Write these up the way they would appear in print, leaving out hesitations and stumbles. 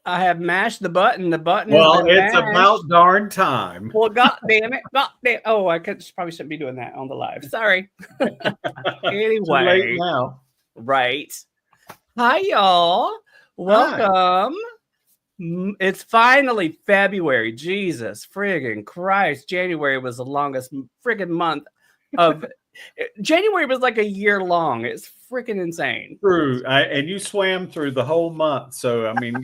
I have mashed the button. The button has Well, been it's mashed. about darn time. Well, God damn it. God damn. Oh, probably shouldn't be doing that on the live. Sorry. Too late Anyway, now. right. Hi, y'all. Hi. Welcome. It's finally February. Jesus friggin' Christ. January was the longest friggin' month of. January was like a year long. It's freaking insane. True. And you swam through the whole month. So, I mean,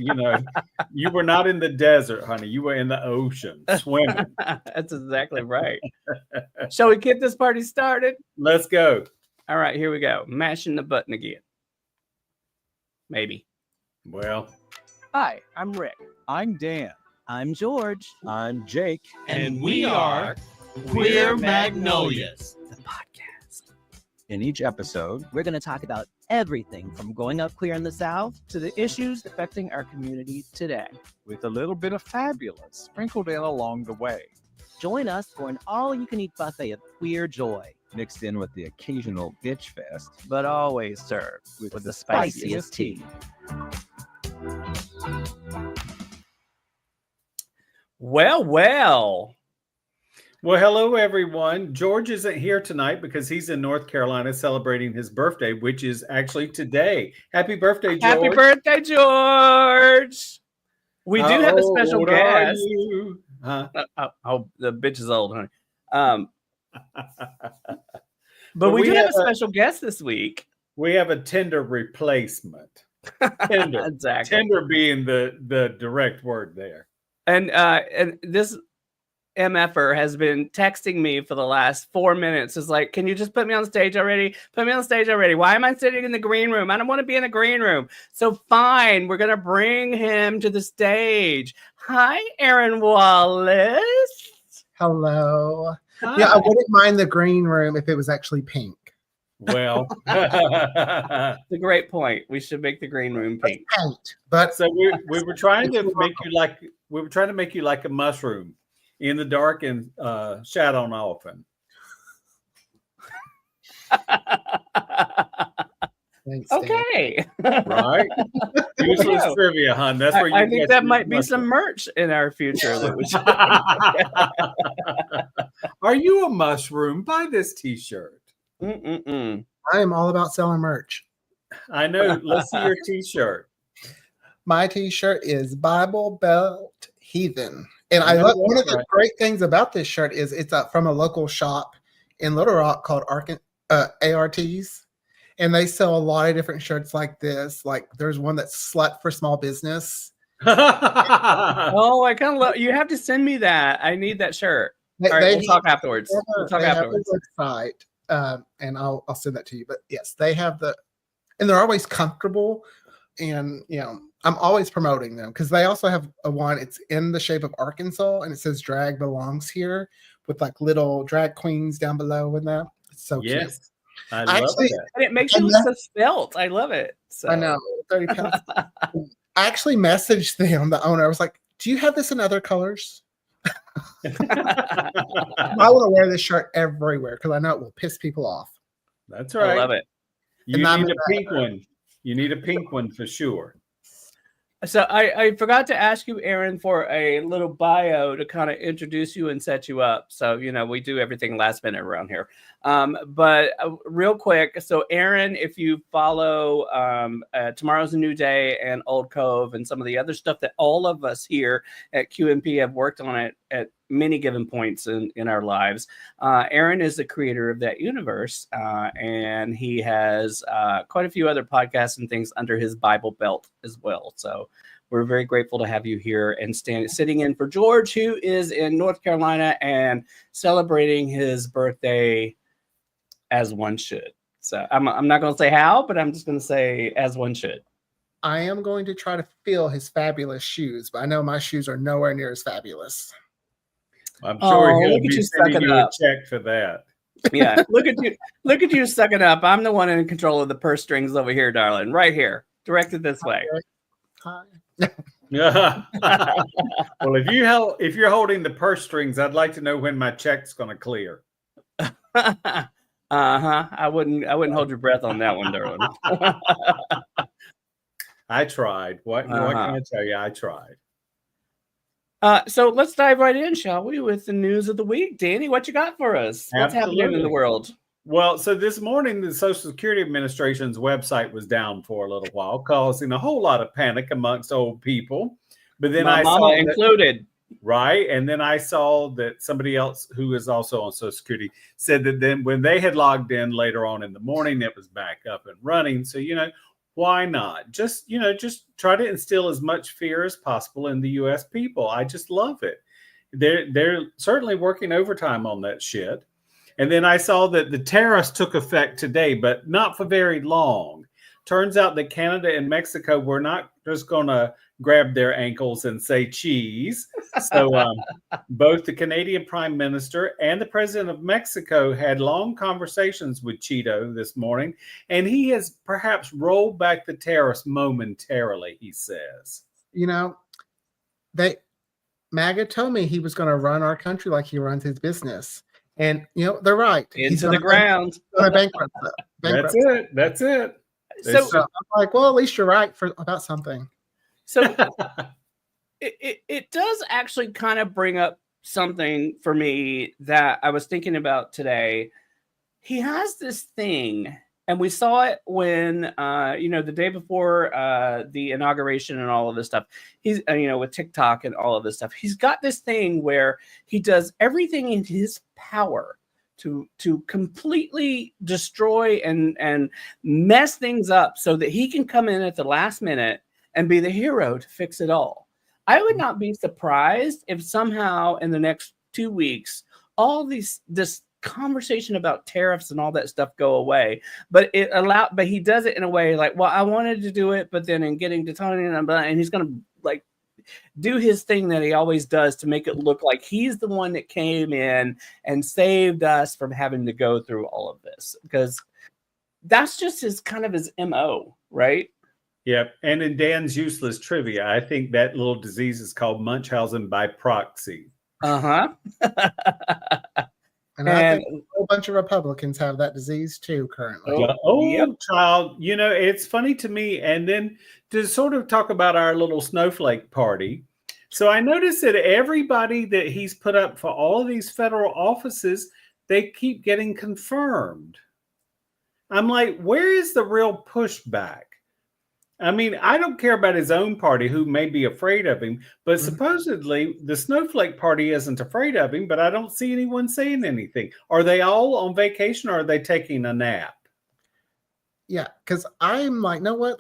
you were not in the desert, honey. You were in the ocean swimming. That's exactly right. Shall we get this party started? Let's go. All right, here we go. Mashing the button again. Maybe. Well, Hi, I'm Rick. I'm Dan. I'm George. I'm Jake. And we are Queer Magnolias, the podcast. In each episode, We're going to talk about everything from growing up queer in the South to the issues affecting our community today, with a little bit of fabulous sprinkled in along the way, Join us for an all-you-can-eat buffet of queer joy, mixed in with the occasional bitch fest, but always served with the spiciest tea. Well. Well, hello, everyone. George isn't here tonight because he's in North Carolina celebrating his birthday, which is actually today. Happy birthday, George. Happy birthday, George. We do have a special old are guest. you? Huh? The bitch is old, honey. But But we we do have have a a- special guest this week. We have a Tinder replacement. Tinder. Exactly. Tinder being the direct word there. And this MFer has been texting me for the last 4 minutes. It's like, can you just put me on stage already? Put me on stage already. Why am I sitting in the green room? I don't want to be in the green room. So fine, we're going to bring him to the stage. Hi, Aaron Wallace. Hello. Hi. Yeah, I wouldn't mind the green room if it was actually pink. Well, That's a great point. We should make the green room pink. Paint, but so we were trying to make you like a mushroom in the dark and shadow often. thanks, Dan. Okay. Right? Useless Yeah. trivia, hon. That's where you I think get that your might be some mushroom. merch in our future that we should. Are you a mushroom? Buy this T-shirt. Mm-mm-mm. I am all about selling merch. I know. Let's see your T-shirt. My T-shirt is Bible Belt Heathen, and I I know love one that's of the right. great things about this shirt is it's from a local shop in Little Rock called ARTs, and they sell a lot of different shirts like this. Like there's one that's Slut for Small Business. Oh, I kind of love. You have to send me that. I need that shirt. They, All right, they we'll talk afterwards. We'll talk they have afterwards. a website, and I'll send that to you. But yes, they have and they're always comfortable, and I'm always promoting them because they also have a one. It's in the shape of Arkansas, and it says "Drag belongs here" with like little drag queens down below in that. It's so cute. Yes, I love Actually, that. And it makes you look so svelte. I love it. So. I know 30 pounds. I actually messaged them, the owner. I was like, "Do you have this in other colors? I want to wear this shirt everywhere because I know it will piss people off." That's I right. love it. You And I'm need in a pink one. You need a pink one for sure. So I forgot to ask you, Aaron, for a little bio to kind of introduce you and set you up. So, we do everything last minute around here. But real quick, so Aaron, if you follow Tomorrow's a New Day and Old Cove and some of the other stuff that all of us here at QMP have worked on it at many given points in our lives, Aaron is the creator of that universe, and he has quite a few other podcasts and things under his Bible belt as well. So we're very grateful to have you here and sitting in for George, who is in North Carolina and celebrating his birthday as one should. So I'm not going to say how, but I'm just going to say as one should. I am going to try to fill his fabulous shoes, but I know my shoes are nowhere near as fabulous. I'm sure Oh, he'll look at be you sending sucking you up. a check for that. Yeah, look at you sucking up. I'm the one in control of the purse strings over here, darling. Right here, directed this way. Hi. Well, if you're holding the purse strings, I'd like to know when my check's going to clear. I wouldn't hold your breath on that one, darling. I tried. What can I tell you? I tried. So let's dive right in, shall we, with the news of the week. Danny, what you got for us? What's happening in Absolutely. the world? Well, so this morning, the Social Security Administration's website was down for a little while, causing a whole lot of panic amongst old people. But then My I mama saw included. right. And then I saw that somebody else who is also on Social Security said that then when they had logged in later on in the morning, it was back up and running. So, why not? Just try to instill as much fear as possible in the U.S. people. I just love it. They're certainly working overtime on that shit. And then I saw that the tariffs took effect today, but not for very long. Turns out that Canada and Mexico were not just going to grab their ankles and say cheese. So both the Canadian Prime Minister and the President of Mexico had long conversations with Cheeto this morning, and he has perhaps rolled back the tariffs momentarily, he says. MAGA told me he was going to run our country like he runs his business. And, they're right. Into the ground. Bankrupt. That's it. So I'm like, well, at least you're right about something. So it does actually kind of bring up something for me that I was thinking about today. He has this thing, and we saw it when, the day before the inauguration and all of this stuff. He's, with TikTok and all of this stuff. He's got this thing where he does everything in his power to completely destroy and mess things up so that he can come in at the last minute and be the hero to fix it all. I would not be surprised if somehow in the next 2 weeks, all this conversation about tariffs and all that stuff go away. But he does it in a way like, well, I wanted to do it, but then in getting to Tony and he's going to do his thing that he always does to make it look like he's the one that came in and saved us from having to go through all of this, because that's just his MO, right? Yep. And in Dan's useless trivia, I think that little disease is called Munchausen by proxy. Uh-huh. And I think a whole bunch of Republicans have that disease too currently. Yep. Child, it's funny to me. And then to sort of talk about our little snowflake party. So I noticed that everybody that he's put up for all of these federal offices, they keep getting confirmed. I'm like, where is the real pushback? I mean, I don't care about his own party, who may be afraid of him, but supposedly the Snowflake Party isn't afraid of him, but I don't see anyone saying anything. Are they all on vacation, or are they taking a nap? Yeah, because I'm like, know what?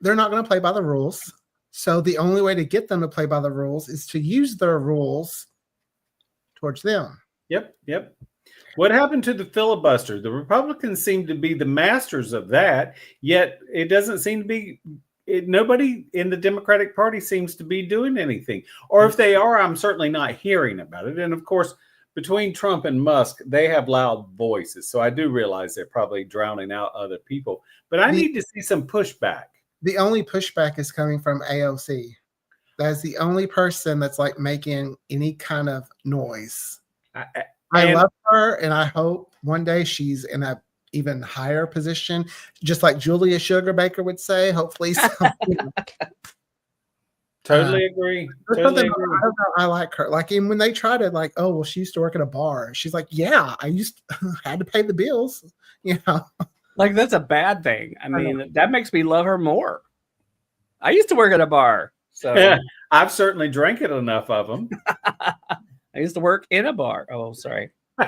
They're not going to play by the rules. So the only way to get them to play by the rules is to use their rules towards them. Yep. What happened to the filibuster? The Republicans seem to be the masters of that, yet it doesn't seem to be, nobody in the Democratic Party seems to be doing anything. Or if they are, I'm certainly not hearing about it. And of course, between Trump and Musk, they have loud voices. So I do realize they're probably drowning out other people. But I need to see some pushback. The only pushback is coming from AOC. That's the only person that's making any kind of noise. I love her, and I hope one day she's in a even higher position, just like Julia Sugarbaker would say. Hopefully, Totally agree. Totally agree. I like her. When they try to she used to work at a bar. She's like, yeah, I had to pay the bills. That's a bad thing. I mean, that makes me love her more. I used to work at a bar, so yeah, I've certainly drank it enough of them. I used to work in a bar. Oh, sorry. Yeah.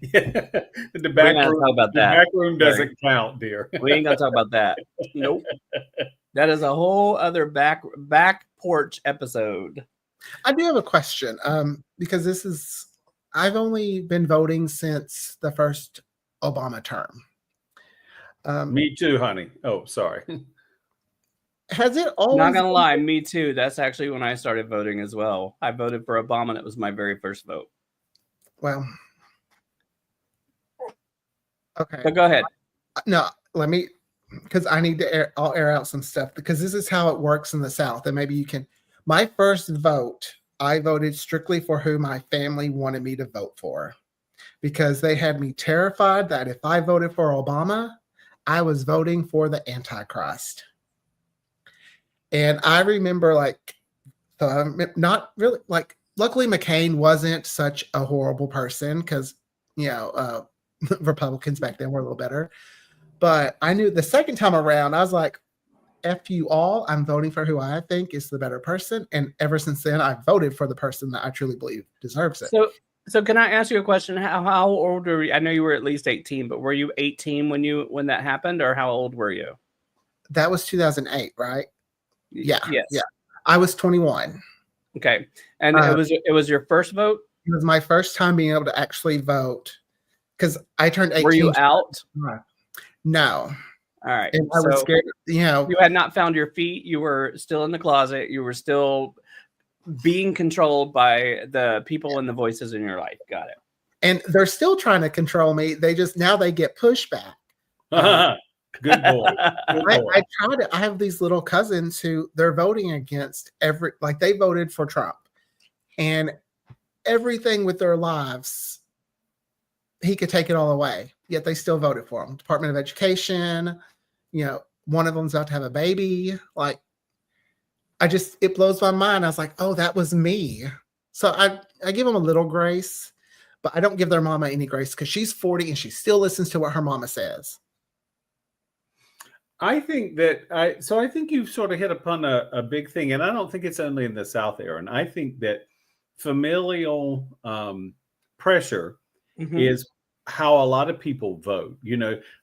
The back room doesn't count, dear. We ain't gonna talk about that. Nope. That is a whole other back porch episode. I do have a question. Because I've only been voting since the first Obama term. Me too, honey. Oh, sorry. Has it always? Not gonna lie, me too. That's actually when I started voting as well. I voted for Obama, and it was my very first vote. Well, okay. But go ahead. No, let me, because I need to I'll air out some stuff, because this is how it works in the South, and maybe you can. My first vote, I voted strictly for who my family wanted me to vote for, because they had me terrified that if I voted for Obama, I was voting for the Antichrist. And I remember not really luckily McCain wasn't such a horrible person because, Republicans back then were a little better. But I knew the second time around, I was like, F you all, I'm voting for who I think is the better person. And ever since then, I've voted for the person that I truly believe deserves it. So can I ask you a question? How old were you? I know you were at least 18, but were you 18 when that happened, or how old were you? That was 2008, right? Yeah. Yes. Yeah. I was 21. Okay. And it was your first vote? It was my first time being able to actually vote because I turned 18. Were you out? No. All right. And I was scared, You had not found your feet. You were still in the closet. You were still being controlled by the people and the voices in your life. Got it. And they're still trying to control me. They get pushback. Good boy. I have these little cousins who they're voting against they voted for Trump and everything with their lives, he could take it all away. Yet they still voted for him. Department of Education, one of them's about to have a baby. It blows my mind. I was like, oh, that was me. So I give them a little grace, but I don't give their mama any grace because she's 40 and she still listens to what her mama says. I think you've sort of hit upon a big thing, and I don't think it's only in the South, Aaron. I think that familial pressure is how a lot of people vote.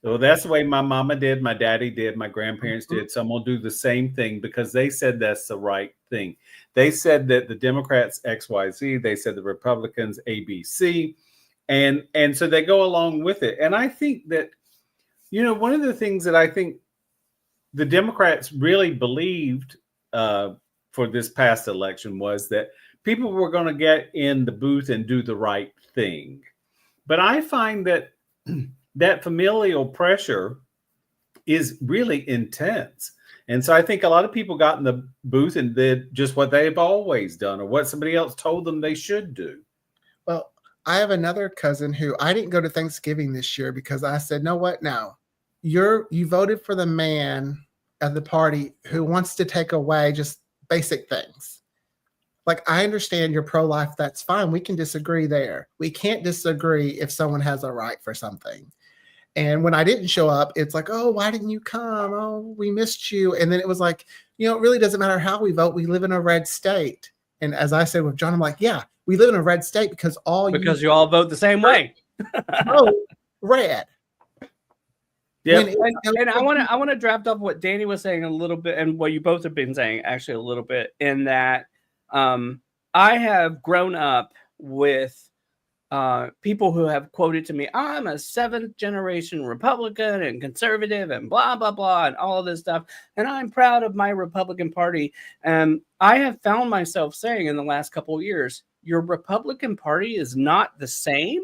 Well, that's the way my mama did, my daddy did, my grandparents did. So I'm gonna do the same thing because they said that's the right thing. They said that the Democrats XYZ, they said the Republicans ABC, and so they go along with it. And I think that one of the things that I think the Democrats really believed for this past election was that people were going to get in the booth and do the right thing. But I find that that familial pressure is really intense. And so I think a lot of people got in the booth and did just what they've always done or what somebody else told them they should do. Well, I have another cousin who I didn't go to Thanksgiving this year because I said, no, what now? You voted for the man at the party who wants to take away just basic things. I understand you're pro-life. That's fine. We can disagree there. We can't disagree if someone has a right for something. And when I didn't show up, it's like, oh, why didn't you come? Oh, we missed you. And then it was like, it really doesn't matter how we vote. We live in a red state. And as I said with John, I'm like, yeah, we live in a red state because you all vote the same way. Oh, red. Yeah, and I want to draft up what Danny was saying a little bit, and what you both have been saying actually a little bit. In that, I have grown up with people who have quoted to me, "I'm a seventh generation Republican and conservative and blah blah blah and all of this stuff, and I'm proud of my Republican Party." And I have found myself saying in the last couple of years, your Republican Party is not the same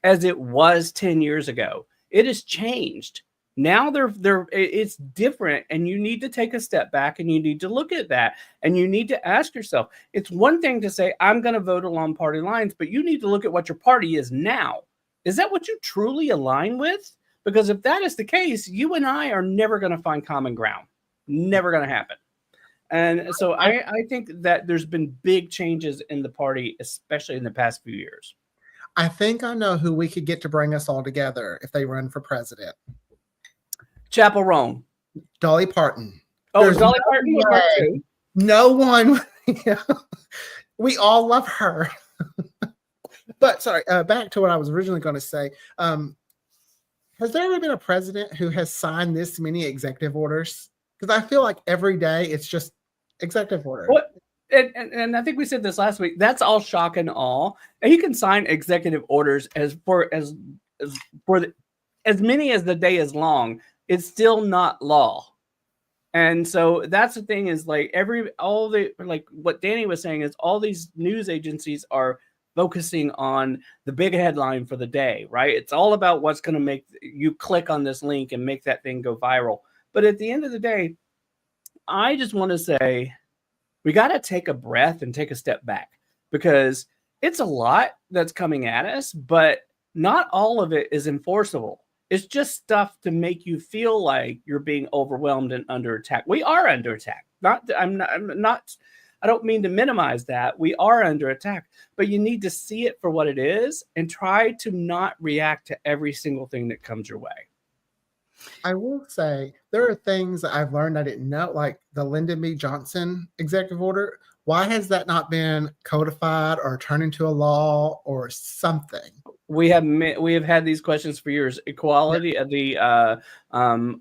as it was 10 years ago. It has changed. Now it's different, and you need to take a step back and you need to look at that, and you need to ask yourself, it's one thing to say, I'm going to vote along party lines, but you need to look at what your party is now. Is that what you truly align with? Because if that is the case, you and I are never going to find common ground. Never going to happen. And so I think that there's been big changes in the party, especially in the past few years. I think I know who we could get to bring us all together if they run for president. Chapel Roan. Dolly Parton. Oh, there's Dolly Parton. No one. We all love her. But sorry, back to what I was originally going to say. Has there ever been a president who has signed this many executive orders? Because I feel like every day it's just executive order. What? And I think we said this last week. That's all shock and awe. And he can sign executive orders as many as the day is long. It's still not law. And so that's the thing is like what Danny was saying is all these news agencies are focusing on the big headline for the day, right? It's all about what's going to make you click on this link and make that thing go viral. But at the end of the day, I just want to say we got to take a breath and take a step back, because it's a lot that's coming at us, but not all of it is enforceable. It's just stuff to make you feel like you're being overwhelmed and under attack. We are under attack. I'm not. I don't mean to minimize that. We are under attack, but you need to see it for what it is and try to not react to every single thing that comes your way. I will say there are things that I've learned I didn't know, like the Lyndon B. Johnson executive order. Why has that not been codified or turned into a law or something? We have had these questions for years. Equality of the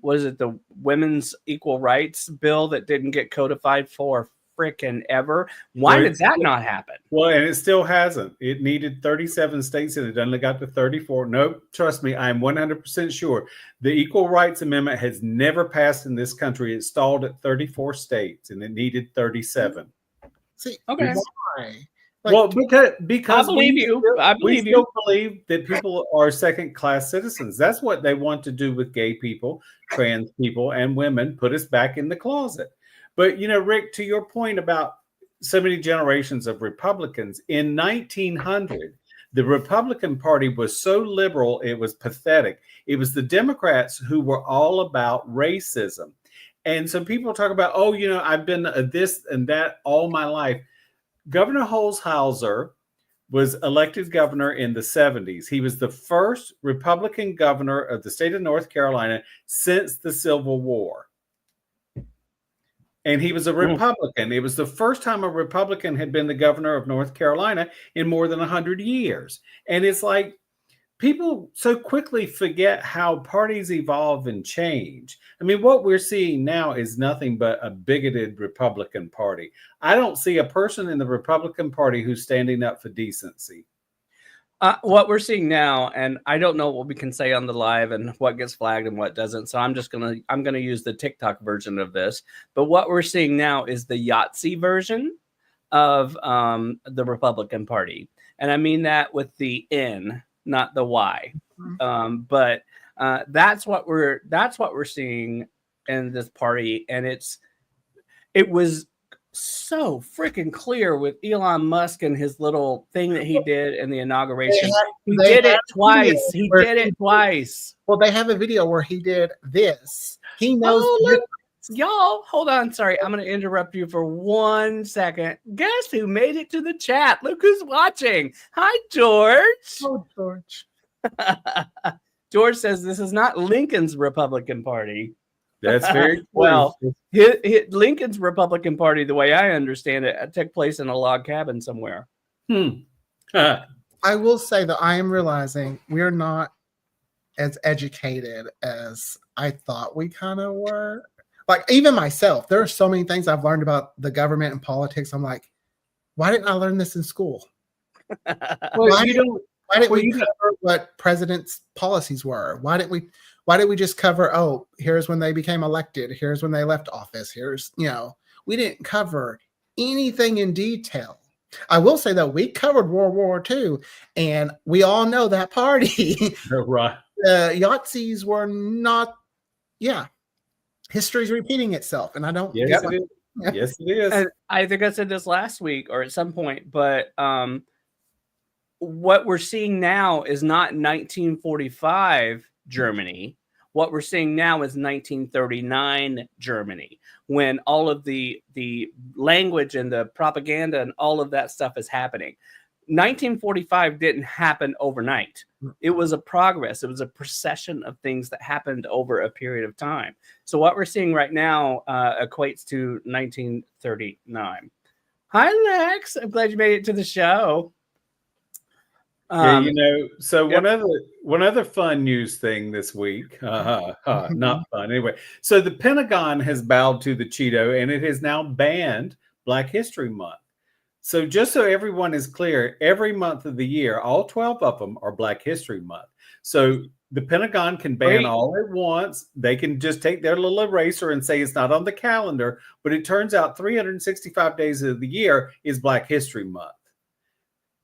what is it? The Women's Equal Rights Bill that didn't get codified for frickin' ever. Why did that not happen? Well, and it still hasn't. It needed 37 states and it only got to 34. Nope, trust me, I'm 100% sure. The Equal Rights Amendment has never passed in this country. It stalled at 34 states and it needed 37. See, Okay. why? Well, because I believe you. I believe we you. still believe that people are second-class citizens. That's what they want to do with gay people, trans people, and women, put us back in the closet. But, Rick, to your point about so many generations of Republicans, in 1900, the Republican Party was so liberal, it was pathetic. It was the Democrats who were all about racism. And so people talk about, I've been this and that all my life. Governor Holshouser was elected governor in the 70s. He was the first Republican governor of the state of North Carolina since the Civil War. And he was a Republican. It was the first time a Republican had been the governor of North Carolina in more than 100 years. And it's like people so quickly forget how parties evolve and change. I mean, what we're seeing now is nothing but a bigoted Republican Party. I don't see a person in the Republican Party who's standing up for decency. What we're seeing now, and I don't know what we can say on the live and what gets flagged and what doesn't. So I'm gonna use the TikTok version of this. But what we're seeing now is the Yahtzee version of the Republican Party, and I mean that with the N, not the Y. But that's what we're seeing in this party, and it was so freaking clear with Elon Musk and his little thing that he did in the inauguration. He did it twice. Well, they have a video where he did this. He knows. Y'all, hold on. Sorry, I'm going to interrupt you for 1 second. Guess who made it to the chat? Look who's watching. Hi, George. Oh, George. George says this is not Lincoln's Republican Party. That's very true. Well. Lincoln's Republican Party, the way I understand it, took place in a log cabin somewhere. I will say that I am realizing we're not as educated as I thought we kind of were. Like, even myself, there are so many things I've learned about the government and politics. I'm like, why didn't I learn this in school? Why didn't we cover what presidents' policies were? Why did we just cover, here's when they became elected, here's when they left office, we didn't cover anything in detail. I will say that we covered World War II, and we all know that party. Right. The Yahtzees were not, history's repeating itself, and I don't. Yes, it is. Yes, it is. And I think I said this last week or at some point, but what we're seeing now is not 1945 Germany. What we're seeing now is 1939 Germany, when all of the language and the propaganda and all of that stuff is happening. 1945 didn't happen overnight. It was a progress. It was a procession of things that happened over a period of time. So what we're seeing right now equates to 1939. Hi, Lex. I'm glad you made it to the show. So one other fun news thing this week, not fun anyway. So the Pentagon has bowed to the Cheeto, and it has now banned Black History Month. So just so everyone is clear, every month of the year, all 12 of them are Black History Month. So the Pentagon can ban all at once. They can just take their little eraser and say it's not on the calendar, but it turns out 365 days of the year is Black History Month.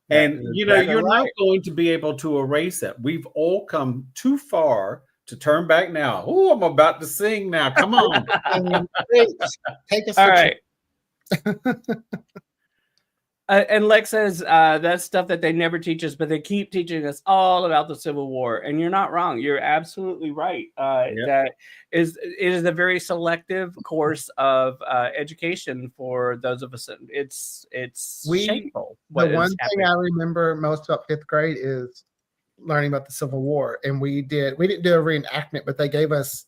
And, you're not going to be able to erase it. We've all come too far to turn back now. Oh, I'm about to sing now. Come on. Take us. All right. And Lex says that's stuff that they never teach us, but they keep teaching us all about the Civil War. And you're not wrong. You're absolutely right. That it is a very selective course of education for those of us. It's shameful. The one thing I remember most about 5th grade is learning about the Civil War, and we didn't do a reenactment, but they gave us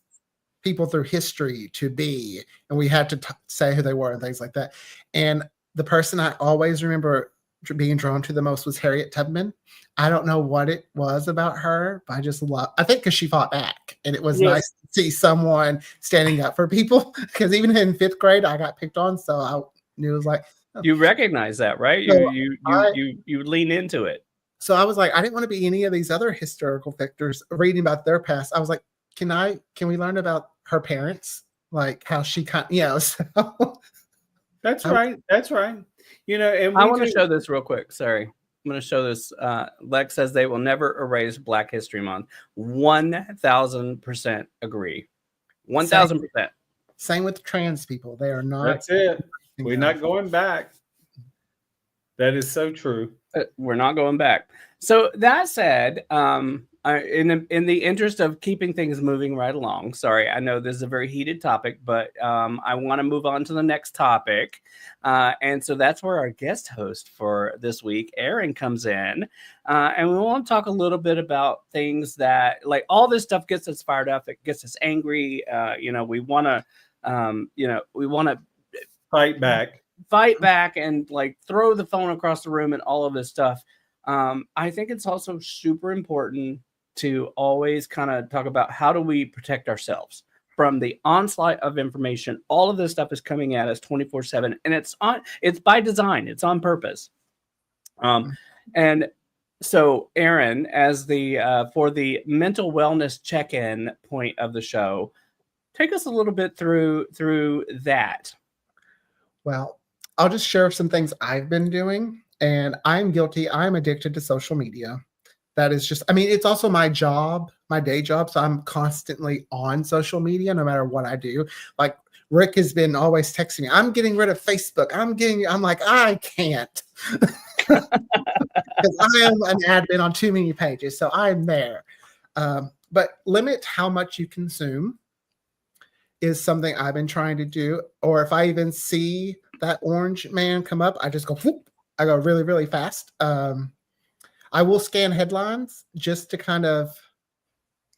people through history to be, and we had to say who they were and things like that. And the person I always remember being drawn to the most was Harriet Tubman. I don't know what it was about her, but I think because she fought back, and it was nice to see someone standing up for people. Because even in 5th grade, I got picked on, so I knew it was like, you recognize that, right? So you lean into it. So I was like, I didn't want to be any of these other historical figures reading about their past. I was like, can we learn about her parents, like how she so. That's right. That's right. And I want to show this real quick. Sorry. I'm going to show this. Lex says they will never erase Black History Month. 1,000% agree. 1,000%. Same with trans people. They are not. That's it. We're not going back. That is so true. We're not going back. So that said, in the interest of keeping things moving right along, sorry, I know this is a very heated topic, but I want to move on to the next topic. And so that's where our guest host for this week, Aaron, comes in. And we want to talk a little bit about things that, like, all this stuff gets us fired up. It gets us angry. We want to fight back and like throw the phone across the room and all of this stuff. I think it's also super important to always kind of talk about how do we protect ourselves from the onslaught of information. All of this stuff is coming at us 24/7, and it's by design. It's on purpose. And so Aaron, as for the mental wellness check-in point of the show, take us a little bit through that. Well, I'll just share some things I've been doing, and I'm guilty. I'm addicted to social media. That is just, it's also my job, my day job. So I'm constantly on social media, no matter what I do. Like Rick has been always texting me, I'm getting rid of Facebook. I'm like, I can't. Because I am an admin on too many pages. So I'm there. But limit how much you consume is something I've been trying to do. Or if I even see that orange man come up, I just go, whoop, I go really, really fast. I will scan headlines just to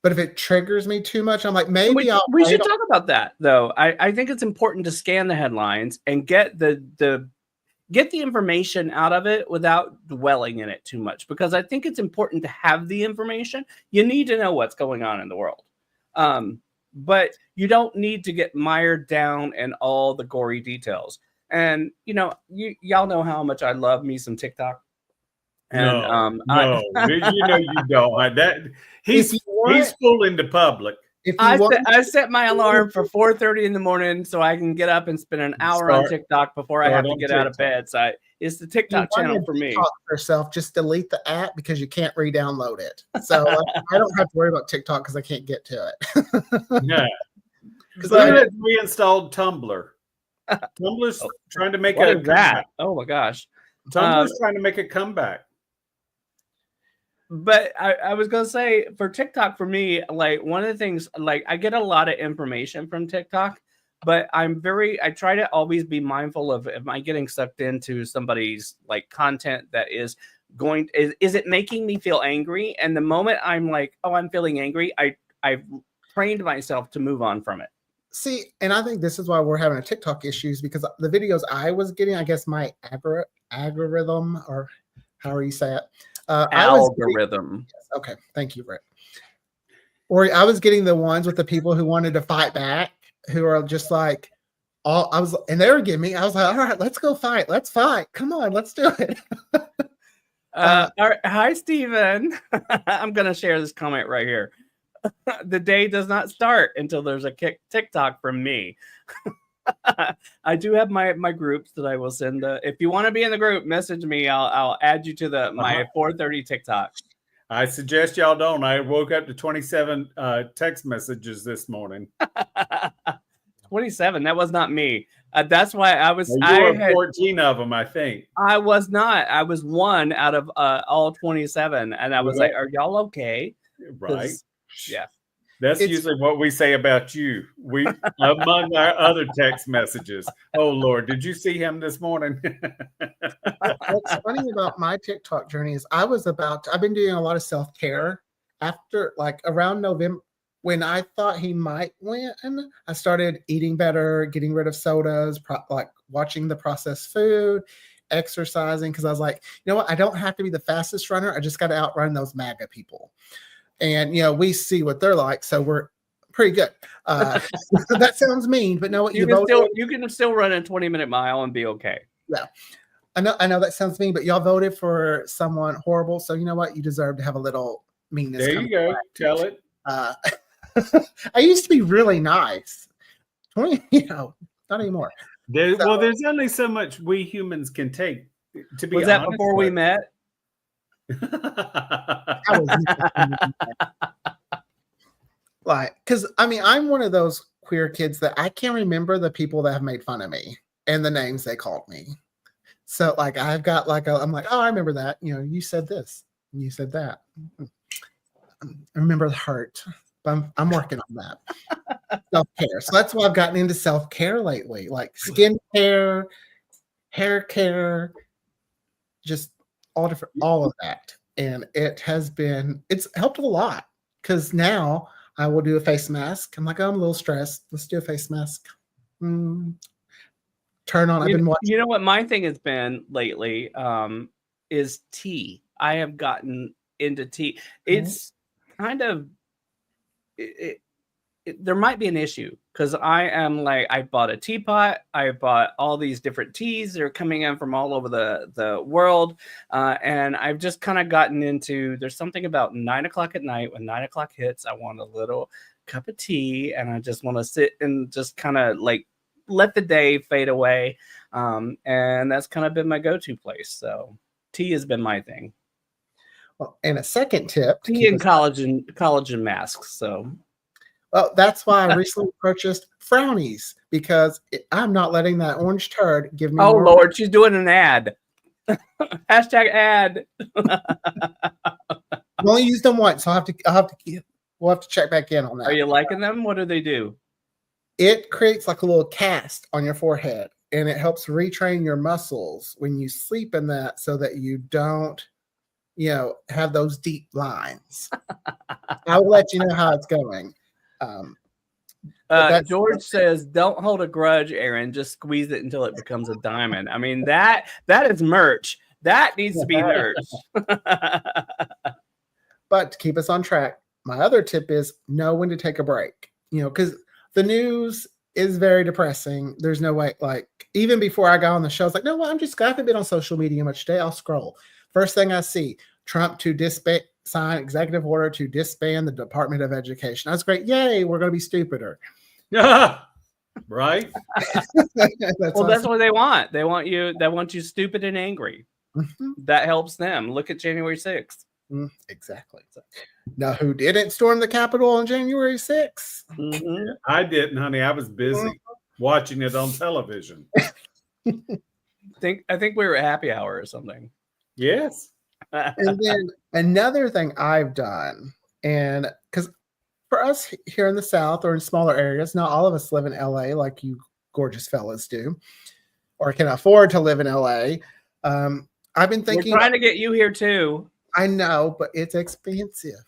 but if it triggers me too much, I'm like, maybe we should talk about that though. I think it's important to scan the headlines and get the information out of it without dwelling in it too much, because I think it's important to have the information. You need to know what's going on in the world. But you don't need to get mired down in all the gory details. And y'all know how much I love me some TikTok. And you don't. He's fooling the public. I set my alarm for 4:30 in the morning so I can get up and spend an hour on TikTok before I have to get out of bed. So it's the TikTok channel for me. Yourself, just delete the app because you can't re-download it. So I don't have to worry about TikTok because I can't get to it. Yeah, because I reinstalled Tumblr. Tumblr's trying to make a comeback. Oh my gosh, Tumblr's trying to make a comeback. But I was going to say, for TikTok, for me, like one of the things, like I get a lot of information from TikTok, but I try to always be mindful of, am I getting sucked into somebody's like content that is it making me feel angry? And the moment I'm like, oh, I'm feeling angry, I've trained myself to move on from it. See, and I think this is why we're having a TikTok issues, because the videos I was getting, I guess my algorithm, or however you say it, algorithm. Okay, thank you, Rick. Or I was getting the ones with the people who wanted to fight back, who are just like, and they were giving me. I was like, all right, let's go fight. Let's fight. Come on, let's do it. All right. Hi, Steven. I'm gonna share this comment right here. The day does not start until there's a TikTok from me. I do have my groups that I will send. If you want to be in the group, message me. I'll add you to my 4:30 TikTok. I suggest y'all don't. I woke up to 27 text messages this morning. 27. That was not me. That's why I was. Well, you were 14 of them, I think. I was not. I was one out of all 27, and I was Well, like, "Are y'all okay?" Right. 'Cause, yeah. That's usually what we say about you. We among our other text messages. Oh Lord, did you see him this morning? What's funny about my TikTok journey is I've been doing a lot of self-care after like around November when I thought he might win. I started eating better, getting rid of sodas, like watching the processed food, exercising because I was like, you know what? I don't have to be the fastest runner. I just got to outrun those MAGA people. And, you know, we see what they're like. So we're pretty good. That sounds mean, but no, what You can still run a 20-minute mile and be okay. Yeah. I know that sounds mean, but y'all voted for someone horrible. So you know what? You deserve to have a little meanness. There you go. Back. Tell it. I used to be really nice. 20, not anymore. Well, there's only so much we humans can take. To be Was that honest, before we met? Like, because I mean, I'm one of those queer kids that I can't remember the people that have made fun of me and the names they called me. So, like, I've got I'm like, oh, I remember that. You know, you said this, and you said that. I remember the hurt, but I'm working on that. Self-care. So that's why I've gotten into self-care lately, like skin care, hair care, just all of that. And it's helped a lot because now I will do a face mask. I'm like, oh, I'm a little stressed. Let's do a face mask. Turn on. I've been watching. You know what my thing has been lately is tea. I have gotten into tea. It's kind of there might be an issue because I bought a teapot. I bought all these different teas that are coming in from all over the world. And I've just kind of gotten into, there's something about 9 o'clock at night. When 9 o'clock hits, I want a little cup of tea and I just want to sit and just kind of like let the day fade away. And that's kind of been my go-to place. So tea has been my thing. Well, and a second tip. Tea and collagen masks. So. Well, that's why I recently purchased Frownies because I'm not letting that orange turd give me. Oh more Lord, she's doing an ad. Hashtag ad. I've only used them once, so we'll have to check back in on that. Are you liking them? What do they do? It creates like a little cast on your forehead, and it helps retrain your muscles when you sleep in that, so that you don't, have those deep lines. I will let you know how it's going. George says, "Don't hold a grudge, Aaron. Just squeeze it until it becomes a diamond." I mean, that is merch. That needs to be merch. But to keep us on track, my other tip is know when to take a break. Because the news is very depressing. There's no way. Like even before I got on the show, I was like, "No, I haven't been on social media much today. I'll scroll." First thing I see, Trump to sign executive order to disband the Department of Education. That's great. Yay, we're going to be stupider. Right? That's what they want. They want you stupid and angry. Mm-hmm. That helps them. Look at January 6th. Exactly. Now, who didn't storm the Capitol on January 6th? Mm-hmm. I didn't, honey. I was busy watching it on television. I think we were at happy hour or something. Yes. And then another thing I've done, and because for us here in the South or in smaller areas, not all of us live in LA like you gorgeous fellas do, or can afford to live in LA. I've been thinking, we're trying to get you here too. I know, but it's expensive,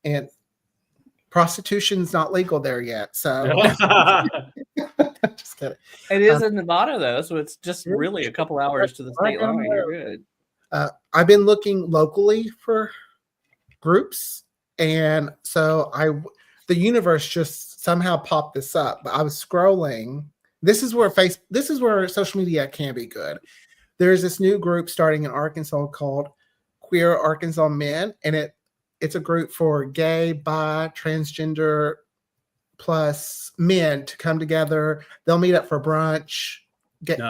and prostitution's not legal there yet. So, just kidding. It is in Nevada though, so it's just really a couple hours to the state line. You're good. I've been looking locally for groups, and so the universe just somehow popped this up. But I was scrolling. This is where social media can be good. There's this new group starting in Arkansas called Queer Arkansas Men, and it's a group for gay, bi, transgender plus men to come together. They'll meet up for brunch, get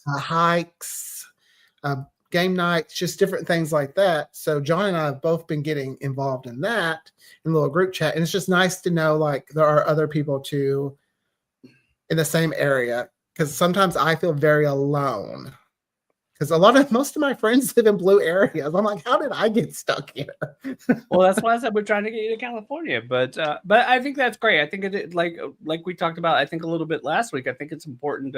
hikes, game nights, just different things like that. So John and I have both been getting involved in that in a little group chat. And it's just nice to know like there are other people to in the same area, because sometimes I feel very alone. Because most of my friends live in blue areas. I'm like, how did I get stuck here? Well, that's why I said we're trying to get you to California, but I think that's great. I think it like we talked about, I think a little bit last week. I think it's important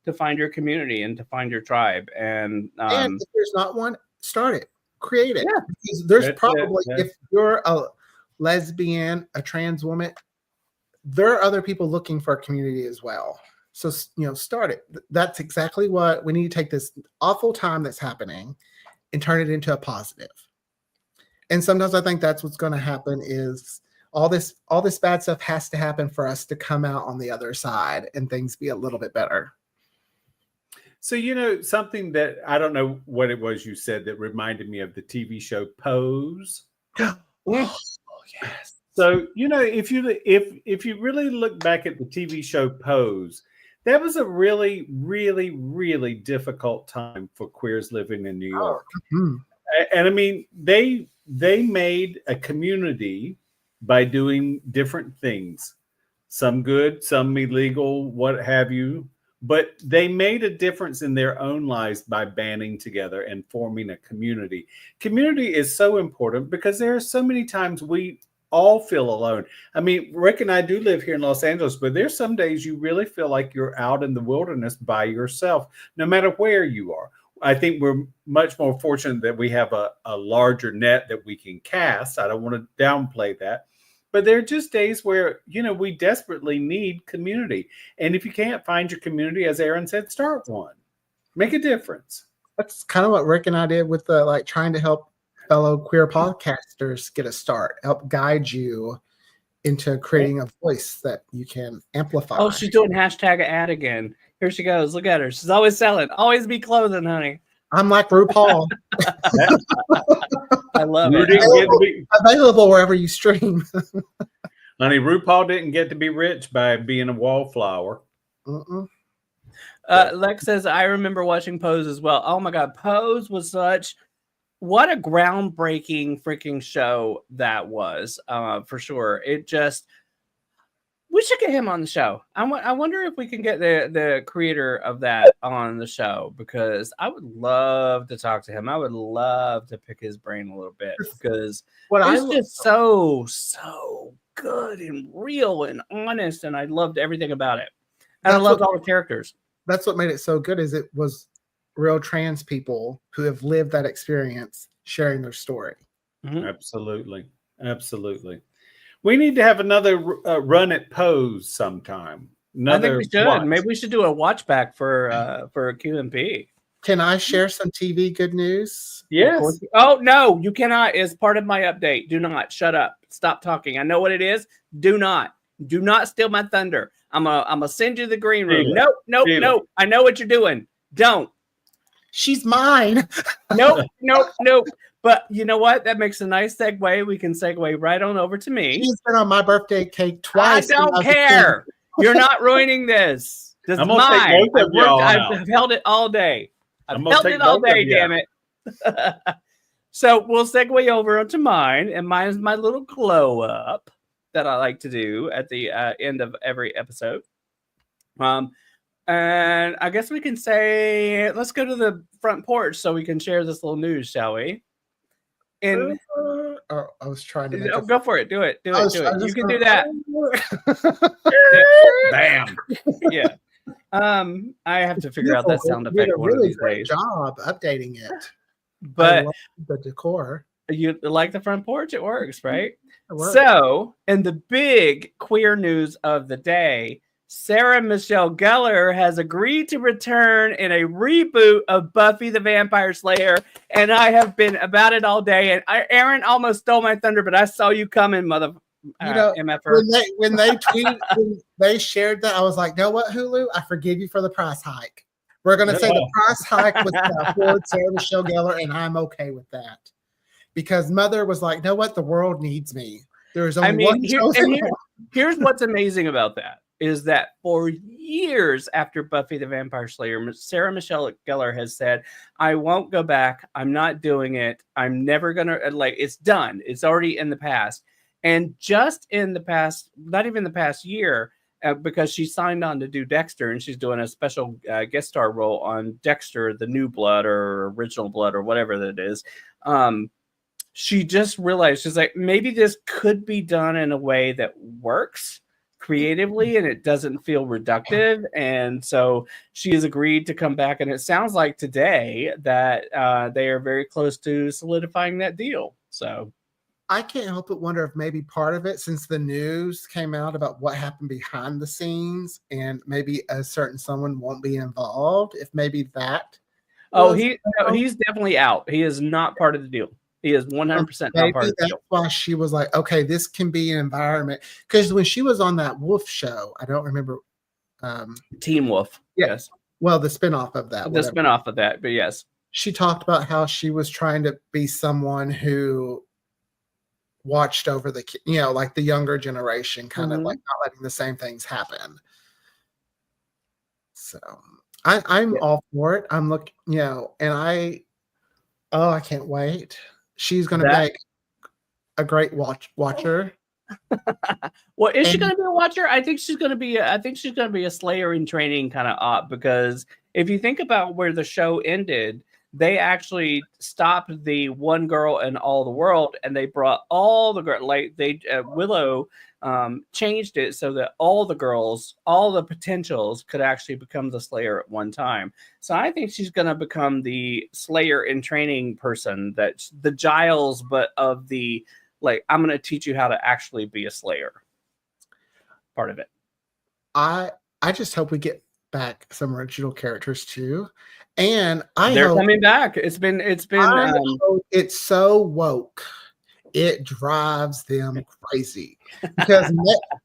to find your community and to find your tribe. And if there's not one, start it, create it. Yeah. Because there's That's it, probably, yeah. if you're a lesbian, a trans woman, there are other people looking for a community as well. So, start it. That's exactly what we need to take this awful time that's happening and turn it into a positive. And sometimes I think that's what's going to happen is all this bad stuff has to happen for us to come out on the other side and things be a little bit better. So, something that I don't know what it was you said that reminded me of the TV show Pose. Oh, yes. So, if you really look back at the TV show Pose, that was a really, really, really difficult time for queers living in New York. Mhm. And I mean, they made a community by doing different things, some good, some illegal, what have you. But they made a difference in their own lives by banding together and forming a community. Community is so important because there are so many times we all feel alone. I mean, Rick and I do live here in Los Angeles, but there's some days you really feel like you're out in the wilderness by yourself, no matter where you are. I think we're much more fortunate that we have a larger net that we can cast. I don't want to downplay that. But there are just days where, we desperately need community. And if you can't find your community, as Aaron said, start one. Make a difference. That's kind of what Rick and I did with trying to help fellow queer podcasters get a start, help guide you into creating a voice that you can amplify. oh, she's doing hashtag ad again. Here she goes. Look at her. She's always selling. Always be clothing, honey. I'm like RuPaul, I love You it. didn't get to be, available wherever you stream. honey, RuPaul didn't get to be rich by being a wallflower. Mm-mm. Lex says, I remember watching Pose as well. Oh my God. Pose was what a groundbreaking freaking show that was, for sure. We should get him on the show. I wonder if we can get the creator of that on the show, because I would love to talk to him. I would love to pick his brain a little bit, because it's just so good and real and honest, and I loved everything about it. And I loved all the characters. That's what made it so good, is it was real trans people who have lived that experience sharing their story. Mhm. Absolutely. We need to have another run at Pose sometime. I think we should. watch. Maybe we should do a watch back for QMP. Can I share some TV good news? Yes. Oh no, you cannot. It's part of my update. Do not. Shut up. Stop talking. I know what it is. Do not steal my thunder. I'm gonna send you the green room. Steal it. Nope. Steal Nope. I know what you're doing. Don't. She's mine. Nope. But you know what? That makes a nice segue. We can segue right on over to me. She's been on my birthday cake I twice. don't care. You're not ruining this. This is I'm gonna take mine. both of y'all I've held it all day. I've I'm gonna held take it all both of day, you damn it. So we'll segue over onto mine, and mine is my little glow up that I like to do at the end of every episode. And I guess we can say, let's go to the front porch so we can share this little news, shall we? And I was trying to go for it. Do it. You can do that. Bam. Yeah. I have to figure out that sound effect one of really these great days. job updating it. I But love the decor. you like the front porch? It works, right? It works. So, in the big queer news of the day, Sarah Michelle Gellar has agreed to return in a reboot of Buffy the Vampire Slayer, and I have been about it all day. And Aaron almost stole my thunder, but I saw you coming, mother. MFR. when they tweeted, when they shared that, I was like, "Know what, Hulu? I forgive you for the price hike. We're gonna say the price hike was for Sarah Michelle Gellar, and I'm okay with that." Because Mother was like, "Know what? The world needs me. There's only one chosen one." Here's what's amazing about that is that for years after Buffy the Vampire Slayer, Sarah Michelle Gellar has said, I won't go back. I'm not doing it. I'm never going to, it's done. It's already in the past. And just in the past, not even the past year, because she signed on to do Dexter, and she's doing a special guest star role on Dexter, the New Blood or Original Blood or whatever that is. She just realized, she's like, maybe this could be done in a way that works creatively and it doesn't feel reductive. And so she has agreed to come back. And it sounds like today that they are very close to solidifying that deal. So I can't help but wonder if maybe part of it, since the news came out about what happened behind the scenes, and maybe a certain someone won't be involved, if maybe that. He's definitely out. He is not part of the deal. He is 100% not part of the That's deal. why she was like, okay, this can be an environment. Because when she was on that Wolf show, I don't remember. Teen Wolf. Yeah. Yes. Well, the spinoff of that. The spinoff of that, but yes. She talked about how she was trying to be someone who watched over the, like the younger generation, kind of like not letting the same things happen. So I'm all for it. I'm looking, and I can't wait. She's going to make a great watcher. Well, is she going to be a watcher? I think she's going to be. I think she's going to be a Slayer in training kind of op, because if you think about where the show ended, they actually stopped the one girl in all the world, and they brought all the girls. Like Willow changed it so that all the girls, all the potentials, could actually become the Slayer at one time. So I think she's going to become the Slayer in training person, that the Giles, but of the I'm going to teach you how to actually be a Slayer. Part of it. I just hope we get back some original characters too, and they're coming back. It's been. It's so woke. It drives them crazy, because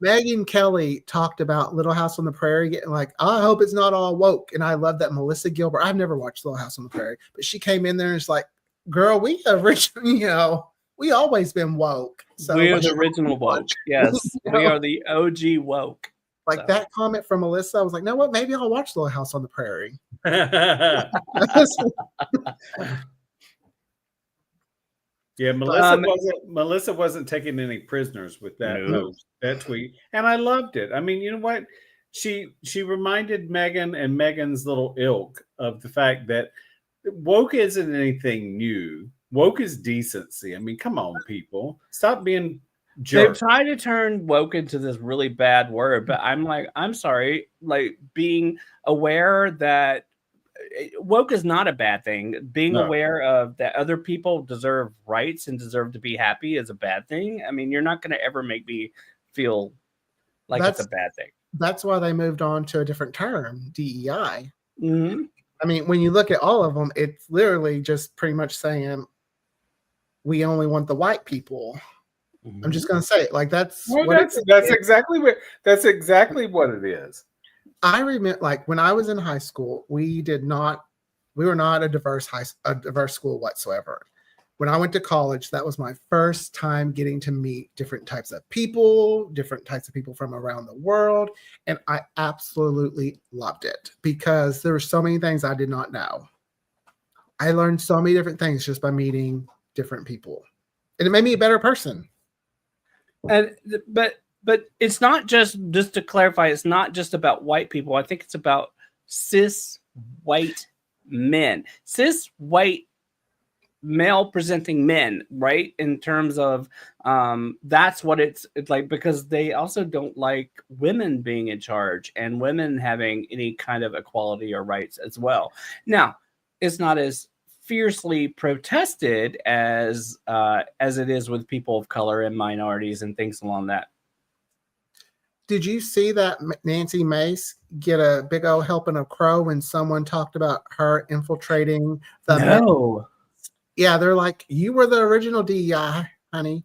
Megyn Kelly talked about Little House on the Prairie getting I hope it's not all woke. And I love that Melissa Gilbert. I've never watched Little House on the Prairie, but she came in there and it's like, girl, we originally, we always been woke. So we are the original woke. Yes, we are the OG woke. That comment from Melissa, I was like, no, what? Maybe I'll watch Little House on the Prairie. Yeah, Melissa wasn't taking any prisoners with that tweet, and I loved it. I mean, you know what? She reminded Megan and Megan's little ilk of the fact that woke isn't anything new. Woke is decency. I mean, come on, people, stop being jerks. They've tried to turn woke into this really bad word, but I'm sorry, being aware that woke is not a bad thing. Being aware of that other people deserve rights and deserve to be happy is a bad thing. I mean, you're not going to ever make me feel like it's a bad thing. That's why they moved on to a different term, DEI. Mm-hmm. I mean, when you look at all of them, it's literally just pretty much saying we only want the white people. I'm just going to say it that's exactly what it is. I remember, when I was in high school, we were not a diverse school whatsoever. When I went to college, that was my first time getting to meet different types of people from around the world. And I absolutely loved it, because there were so many things I did not know. I learned so many different things just by meeting different people, and it made me a better person. But it's not just to clarify, it's not just about white people. I think it's about cis white men, cis white male presenting men, right? In terms of that's what it's like, because they also don't like women being in charge and women having any kind of equality or rights as well. Now, it's not as fiercely protested as it is with people of color and minorities and things along that. Did you see that Nancy Mace get a big old helping of crow when someone talked about her infiltrating the No. Yeah, they're like, you were the original DEI, honey.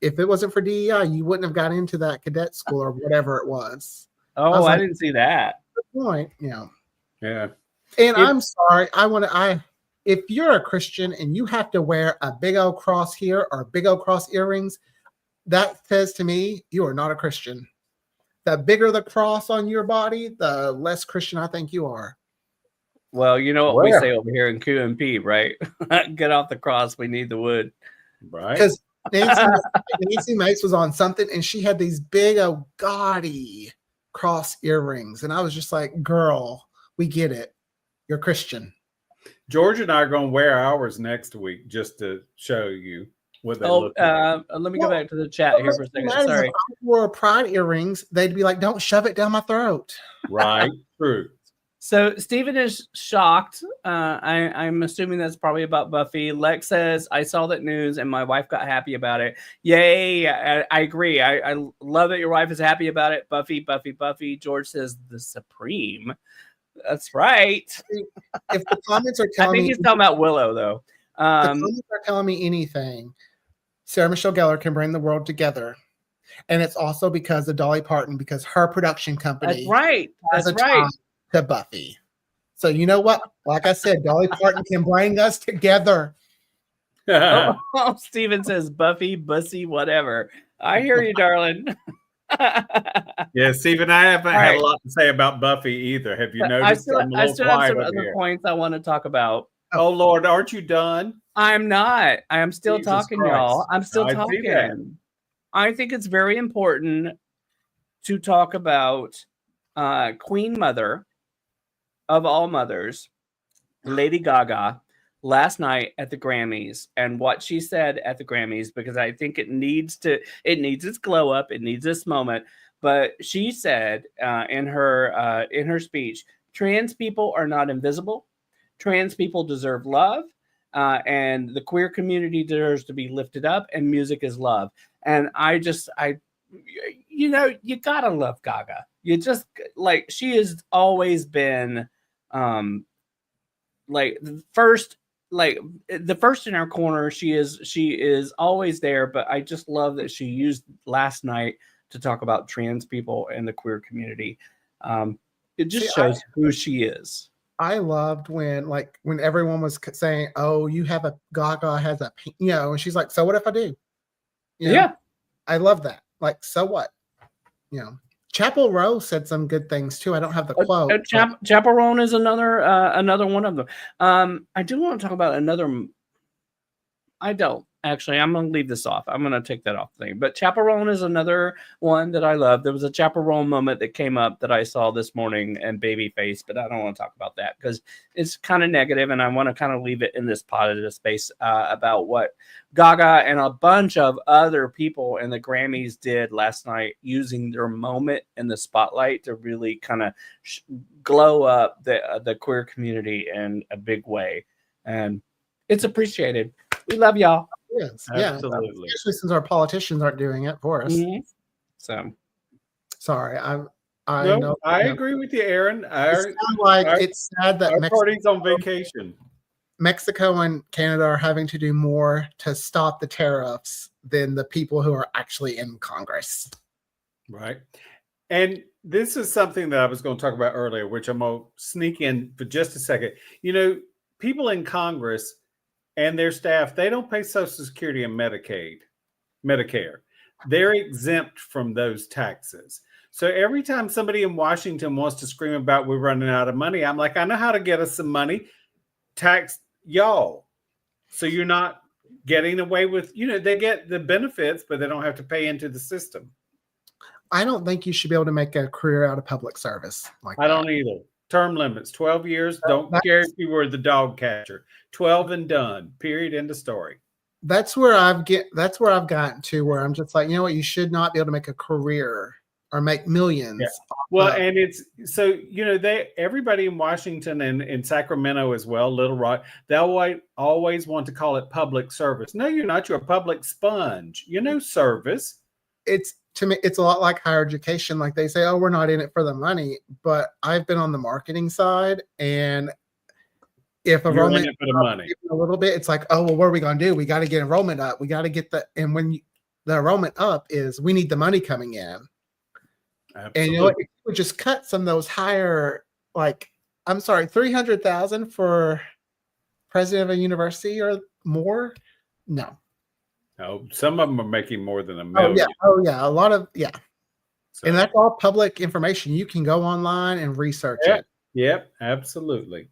If it wasn't for DEI, you wouldn't have got into that cadet school or whatever it was. I didn't see that. Good point. Yeah. And I'm sorry. If you're a Christian and you have to wear a big old cross here or big old cross earrings, that says to me, you are not a Christian. The bigger the cross on your body, the less Christian I think you are. Well, you know what we say over here in QMP, right? Get off the cross. We need the wood. Right. Because Nancy Mace was on something and she had these big old gaudy cross earrings. And I was just like, girl, we get it. You're Christian. George and I are going to wear ours next week just to show you what they look like. Let me go back to the chat here for a second. Sorry. If I wore pride earrings, they'd be like, don't shove it down my throat. Right? True. So Stephen is shocked. I'm assuming that's probably about Buffy. Lex says, I saw that news and my wife got happy about it. Yay. I agree. I love that your wife is happy about it. Buffy, Buffy, Buffy. George says the Supreme. That's right. If the comments are I telling think me, he's talking about Willow, though. the comments are telling me anything, Sarah Michelle Gellar can bring the world together. And it's also because of Dolly Parton, because her production company That's right. has That's a right. tie to Buffy. So you know what? Like I said, Dolly Parton can bring us together. Oh, Steven says Buffy, Bussy, whatever. I hear you, darling. Yeah, Stephen, I haven't All had right. a lot to say about Buffy either. Have you I noticed? still, I'm a I little still have quiet some over other here. points I want to talk about. Oh, Lord, aren't you done? I'm not. I am still Jesus talking, Christ. y'all. I'm still I see that. talking. I think it's very important to talk about Queen Mother of all mothers, Lady Gaga, last night at the Grammys and what she said at the Grammys, because I think it needs its glow up. It needs this moment. But she said in her speech, trans people are not invisible. Trans people deserve love. And the queer community deserves to be lifted up, and music is love. And you gotta love Gaga. You just like, she has always been the first in our corner. She is always there, but I just love that she used last night to talk about trans people and the queer community. It just shows who she is. I loved when everyone was saying, "Oh, you have a Gaga has a," and she's like, "So what if I do?" Yeah. I love that. Like, so what? Chapel Row said some good things too. I don't have the quote. Chaperone is another one of them. I do want to talk about another. I don't actually. I'm going to leave this off. I'm going to take that off the thing. But Chaperone is another one that I love. There was a Chaperone moment that came up that I saw this morning and Babyface, but I don't want to talk about that because it's kind of negative, and I want to kind of leave it in this positive space about what Gaga and a bunch of other people in the Grammys did last night, using their moment in the spotlight to really kind of glow up the queer community in a big way, and it's appreciated. We love y'all. Yes, Absolutely. especially since our politicians aren't doing it for us. Mm-hmm. So sorry, I agree with you, Aaron. It's sad that our party's on vacation. Mexico and Canada are having to do more to stop the tariffs than the people who are actually in Congress. Right. And this is something that I was going to talk about earlier, which I'm going to sneak in for just a second. People in Congress and their staff, they don't pay Social Security and Medicare. They're exempt from those taxes. So every time somebody in Washington wants to scream about we're running out of money, I'm like, I know how to get us some money. Tax y'all. So you're not getting away with, they get the benefits, but they don't have to pay into the system. I don't think you should be able to make a career out of public service like that. I don't either. Term limits, 12 years. Don't care if you were the dog catcher. 12 and done. Period. End of story. That's where I've gotten to, where I'm just like, you know what, you should not be able to make a career or make millions. Yeah. Well, and it's so, everybody in Washington and in Sacramento as well, Little Rock, they'll always want to call it public service. No, you're not. You're a public sponge. Service. To me, it's a lot like higher education. Like, they say, oh, we're not in it for the money, but I've been on the marketing side, and if enrollment in it for the money a little bit, it's like, oh, well, what are we going to do? We got to get enrollment up. We got to get and when the enrollment up is, we need the money coming in. Absolutely. And if you would just cut some of those higher, $300,000 for president of a university or more. No. Oh, some of them are making more than $1 million. Oh yeah. A lot of, yeah. So, and that's all public information. You can go online and research it. Yep. Absolutely.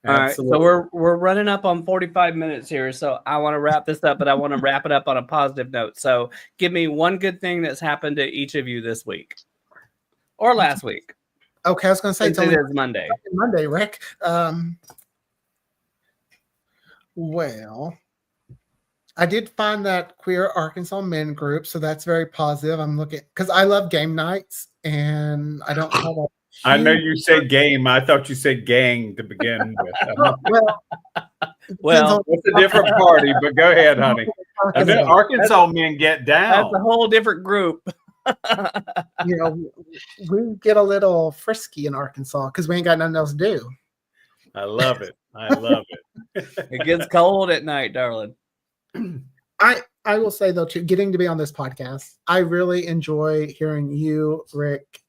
All right, so we're running up on 45 minutes here, so I want to wrap this up, but I want to wrap it up on a positive note. So give me one good thing that's happened to each of you this week. or last week. Okay, I was going to say Since it's it only is Monday. Monday, Rick. Well, I did find that Queer Arkansas Men group, so that's very positive. I'm looking because I love game nights, and I don't have a. I know huge- you said game. I thought you said gang to begin with. Well, Well, It's a different party, but go ahead, honey. I know Arkansas men get that's a down. whole different group. you know, we get a little frisky in Arkansas because we ain't got nothing else to do. I love it. I love it. It gets cold at night, darling. I will say though, too, getting to be on this podcast, I really enjoy hearing you, Rick,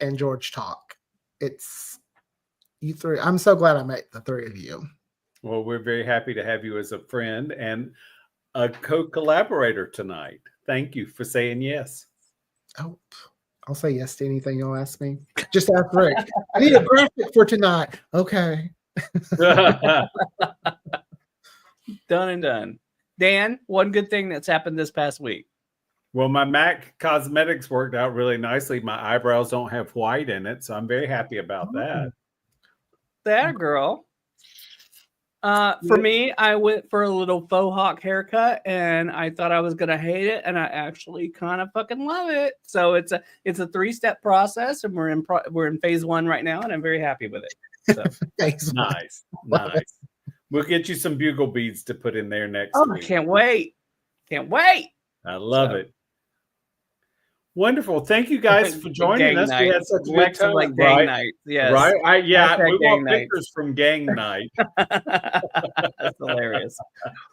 and George talk. It's you three. I'm so glad I met the three of you. Well, we're very happy to have you as a friend and a co-collaborator tonight. Thank you for saying yes. Oh, I'll say yes to anything you'll ask me. Just ask Rick. I need a graphic for tonight. Okay. Done and done. Dan, one good thing that's happened this past week. Well, my MAC cosmetics worked out really nicely. My eyebrows don't have white in it, so I'm very happy about that. That girl. For me, I went for a little faux hawk haircut, and I thought I was gonna hate it, and I actually kind of fucking love it. So it's a 3-step process, and we're in phase 1 right now, and I'm very happy with it. So Thanks. Nice, nice. We'll get you some bugle beads to put in there next I week. can't wait. Can't wait. I love So- it. Wonderful. Thank you guys for joining Gang us. We had nights. such a good Lex is time, like gang right? night. Yes. Right? Yeah, Hashtag we gang want nights. pictures from gang night. That's hilarious.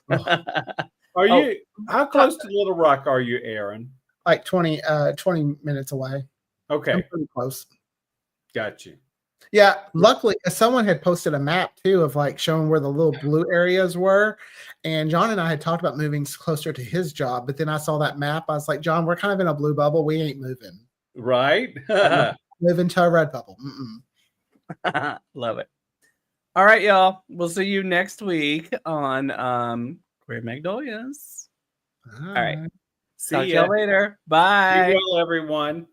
Are you? How close to Little Rock are you, Aaron? Like 20 minutes away. I'm Okay, pretty close. got you. Yeah, luckily someone had posted a map too of like showing where the little blue areas were. And John and I had talked about moving closer to his job, but then I saw that map. I was like, John, we're kind of in a blue bubble. We ain't moving. Right? Moving to a red bubble. Mm-mm. Love it. All right, y'all. We'll see you next week on Queer Magnolias. All right. right. See Talk to ya. y'all later. Be Bye. well, everyone.